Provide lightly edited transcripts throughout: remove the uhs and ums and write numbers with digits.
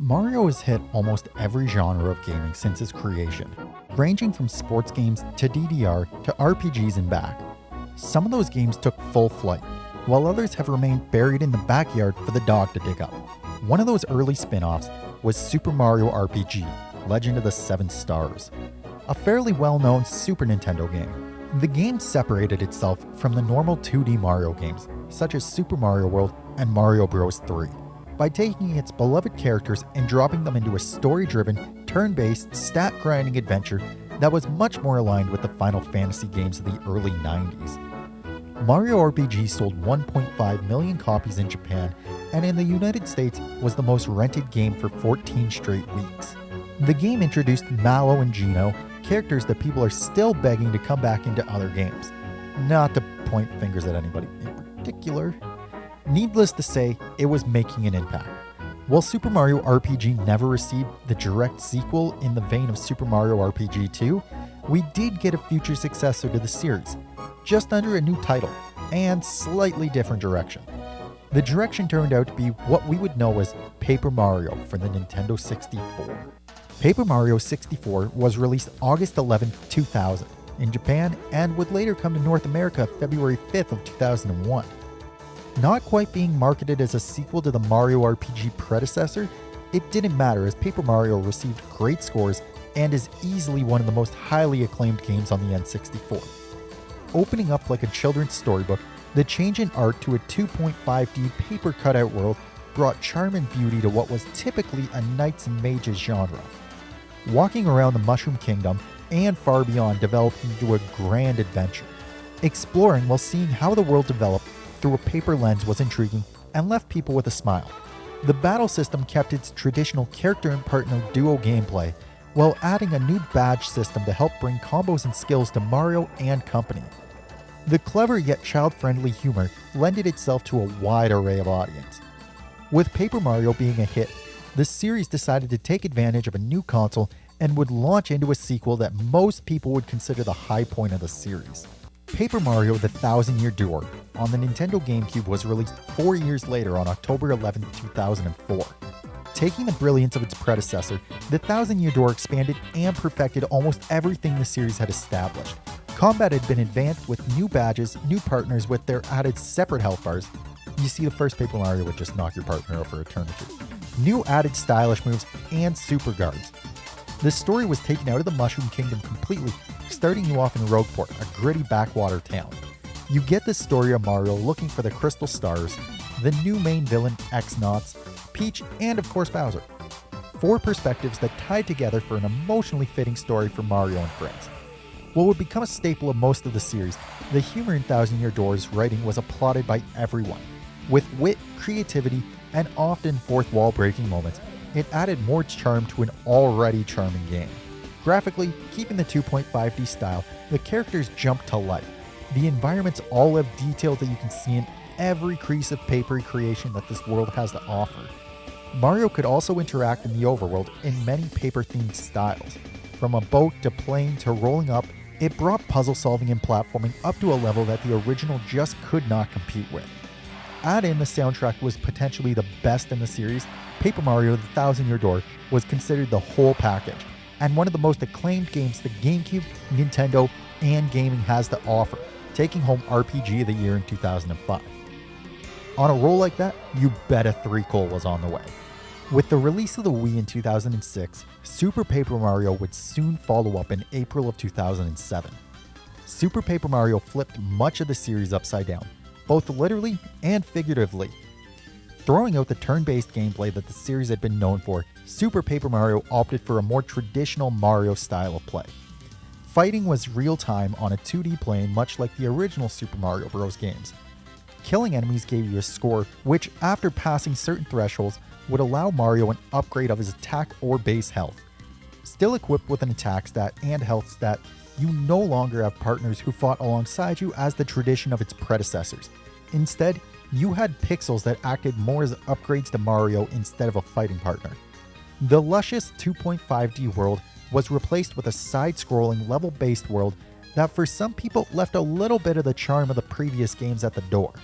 Mario has hit almost every genre of gaming since its creation, ranging from sports games to DDR to RPGs and back. Some of those games took full flight, while others have remained buried in the backyard for the dog to dig up. One of those early spin-offs was Super Mario RPG, Legend of the Seven Stars, a fairly well-known Super Nintendo game. The game separated itself from the normal 2D Mario games, such as Super Mario World and Mario Bros. 3, by taking its beloved characters and dropping them into a story-driven, turn-based, stat-grinding adventure that was much more aligned with the Final Fantasy games of the early 90s. Mario RPG sold 1.5 million copies in Japan, and in the United States was the most rented game for 14 straight weeks. The game introduced Mallow and Geno, characters that people are still begging to come back into other games. Not to point fingers at anybody in particular. Needless to say, it was making an impact. While Super Mario RPG never received the direct sequel in the vein of Super Mario RPG 2, we did get a future successor to the series, just under a new title, and slightly different direction. The direction turned out to be what we would know as Paper Mario for the Nintendo 64. Paper Mario 64 was released August 11, 2000 in Japan and would later come to North America February 5th of 2001. Not quite being marketed as a sequel to the Mario RPG predecessor, it didn't matter as Paper Mario received great scores and is easily one of the most highly acclaimed games on the N64. Opening up like a children's storybook, the change in art to a 2.5D paper cutout world brought charm and beauty to what was typically a knights and mages genre. Walking around the Mushroom Kingdom and far beyond developed into a grand adventure. Exploring while seeing how the world developed through a paper lens was intriguing and left people with a smile. The battle system kept its traditional character and partner duo gameplay, while adding a new badge system to help bring combos and skills to Mario and company. The clever yet child-friendly humor lended itself to a wide array of audience. With Paper Mario being a hit, the series decided to take advantage of a new console and would launch into a sequel that most people would consider the high point of the series. Paper Mario: The Thousand Year Door on the Nintendo GameCube was released 4 years later on October 11, 2004. Taking the brilliance of its predecessor, The Thousand Year Door expanded and perfected almost everything the series had established. Combat had been advanced with new badges, new partners with their added separate health bars. You see, the first Paper Mario would just knock your partner out for eternity. New added stylish moves, and super guards. The story was taken out of the Mushroom Kingdom completely, starting you off in Rogueport, a gritty backwater town. You get the story of Mario looking for the Crystal Stars, the new main villain X-Nauts, Peach, and of course Bowser. 4 perspectives that tied together for an emotionally fitting story for Mario and friends. What would become a staple of most of the series, the humor in Thousand Year Door's writing was applauded by everyone. With wit, creativity, and often fourth wall breaking moments, it added more charm to an already charming game. Graphically, keeping the 2.5D style, the characters jump to life. The environments all have detail that you can see in every crease of papery creation that this world has to offer. Mario could also interact in the overworld in many paper-themed styles. From a boat to plane to rolling up, it brought puzzle solving and platforming up to a level that the original just could not compete with. Add in the soundtrack was potentially the best in the series, Paper Mario: The Thousand Year Door was considered the whole package, and one of the most acclaimed games the GameCube, Nintendo, and gaming has to offer, taking home RPG of the Year in 2005. On a roll like that, you bet a 3-col was on the way. With the release of the Wii in 2006, Super Paper Mario would soon follow up in April of 2007. Super Paper Mario flipped much of the series upside down, both literally and figuratively. Throwing out the turn-based gameplay that the series had been known for, Super Paper Mario opted for a more traditional Mario style of play. Fighting was real-time on a 2D plane much like the original Super Mario Bros. Games. Killing enemies gave you a score which, after passing certain thresholds, would allow Mario an upgrade of his attack or base health. Still equipped with an attack stat and health stat, you no longer have partners who fought alongside you as the tradition of its predecessors. Instead, you had pixels that acted more as upgrades to Mario instead of a fighting partner. The luscious 2.5D world was replaced with a side-scrolling level-based world that for some people left a little bit of the charm of the previous games at the door.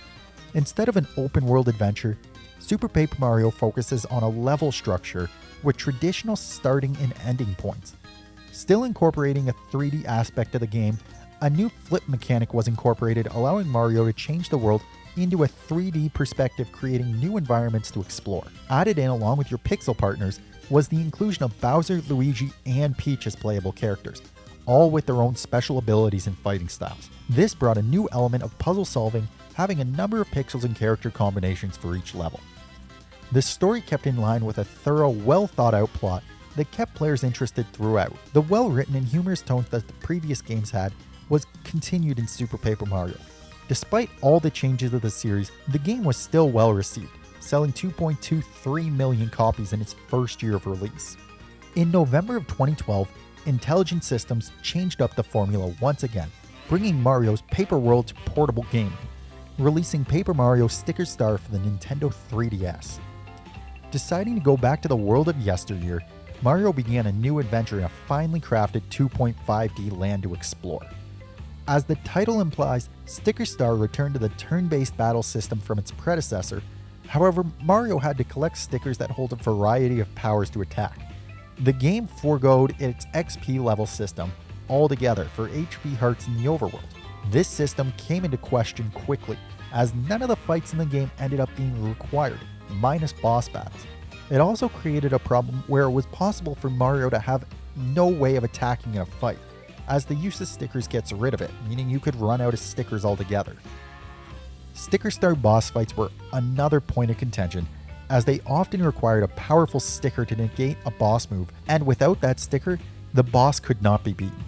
Instead of an open-world adventure, Super Paper Mario focuses on a level structure with traditional starting and ending points. Still incorporating a 3D aspect of the game, a new flip mechanic was incorporated, allowing Mario to change the world into a 3D perspective, creating new environments to explore. Added in along with your pixel partners was the inclusion of Bowser, Luigi, and Peach as playable characters, all with their own special abilities and fighting styles. This brought a new element of puzzle solving, having a number of pixels and character combinations for each level. The story kept in line with a thorough, well thought out plot that kept players interested throughout. The well written and humorous tones that the previous games had was continued in Super Paper Mario. Despite all the changes of the series, the game was still well received, selling 2.23 million copies in its first year of release. In November of 2012, Intelligent Systems changed up the formula once again, bringing Mario's Paper World to portable gaming, releasing Paper Mario Sticker Star for the Nintendo 3DS. Deciding to go back to the world of yesteryear, Mario began a new adventure in a finely crafted 2.5D land to explore. As the title implies, Sticker Star returned to the turn-based battle system from its predecessor. However, Mario had to collect stickers that hold a variety of powers to attack. The game foregoed its XP level system altogether for HP hearts in the overworld. This system came into question quickly, as none of the fights in the game ended up being required, minus boss battles. It also created a problem where it was possible for Mario to have no way of attacking in a fight, as the use of stickers gets rid of it, meaning you could run out of stickers altogether. Sticker Star boss fights were another point of contention, as they often required a powerful sticker to negate a boss move, and without that sticker, the boss could not be beaten.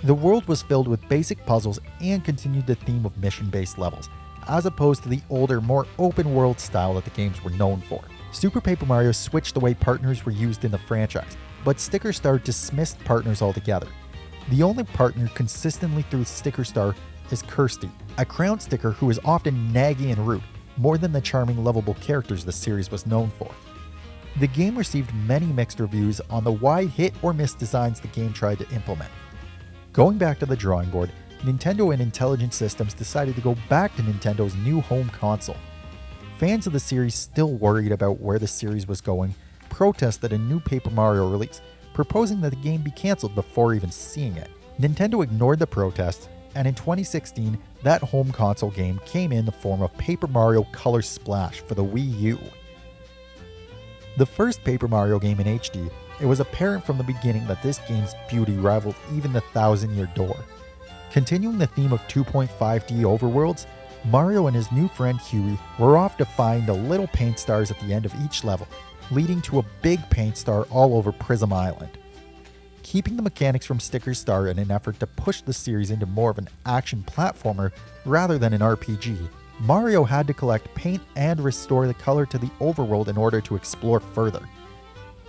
The world was filled with basic puzzles and continued the theme of mission-based levels, as opposed to the older, more open-world style that the games were known for. Super Paper Mario switched the way partners were used in the franchise, but Sticker Star dismissed partners altogether. The only partner consistently through Sticker Star is Kirsty, a crown sticker who is often naggy and rude, more than the charming, lovable characters the series was known for. The game received many mixed reviews on the wide hit or miss designs the game tried to implement. Going back to the drawing board, Nintendo and Intelligent Systems decided to go back to Nintendo's new home console. Fans of the series, still worried about where the series was going, protested a new Paper Mario release, proposing that the game be cancelled before even seeing it. Nintendo ignored the protests, and in 2016, that home console game came in the form of Paper Mario Color Splash for the Wii U. The first Paper Mario game in HD, it was apparent from the beginning that this game's beauty rivaled even the Thousand Year Door. Continuing the theme of 2.5D overworlds, Mario and his new friend Huey were off to find the little paint stars at the end of each level, leading to a big paint star all over Prism Island. Keeping the mechanics from Sticker Star in an effort to push the series into more of an action platformer rather than an RPG, Mario had to collect paint and restore the color to the overworld in order to explore further.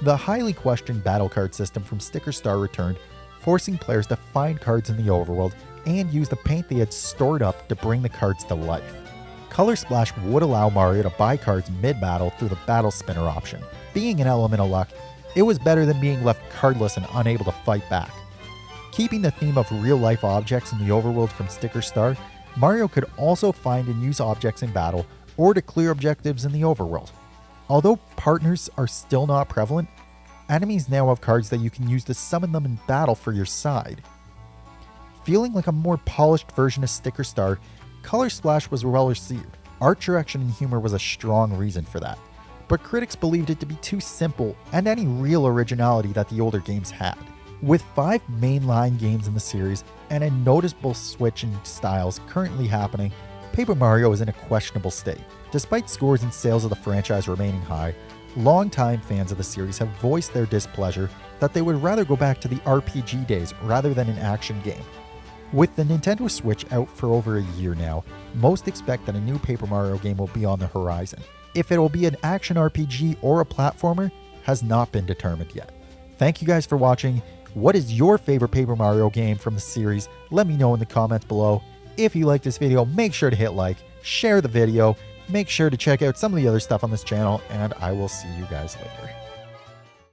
The highly questioned battle card system from Sticker Star returned, forcing players to find cards in the overworld and use the paint they had stored up to bring the cards to life. Color Splash would allow Mario to buy cards mid-battle through the Battle Spinner option. Being an element of luck, it was better than being left cardless and unable to fight back. Keeping the theme of real-life objects in the overworld from Sticker Star, Mario could also find and use objects in battle or to clear objectives in the overworld. Although partners are still not prevalent, enemies now have cards that you can use to summon them in battle for your side. Feeling like a more polished version of Sticker Star, Color Splash was well received. Art direction and humor was a strong reason for that, but critics believed it to be too simple and any real originality that the older games had. With 5 mainline games in the series and a noticeable switch in styles currently happening, Paper Mario is in a questionable state. Despite scores and sales of the franchise remaining high, longtime fans of the series have voiced their displeasure that they would rather go back to the RPG days rather than an action game. With the Nintendo Switch out for over a year now, most expect that a new Paper Mario game will be on the horizon. If it will be an action RPG or a platformer has not been determined yet. Thank you guys for watching. What is your favorite Paper Mario game from the series? Let me know in the comments below. If you like this video, make sure to hit like, share the video, make sure to check out some of the other stuff on this channel, and I will see you guys later.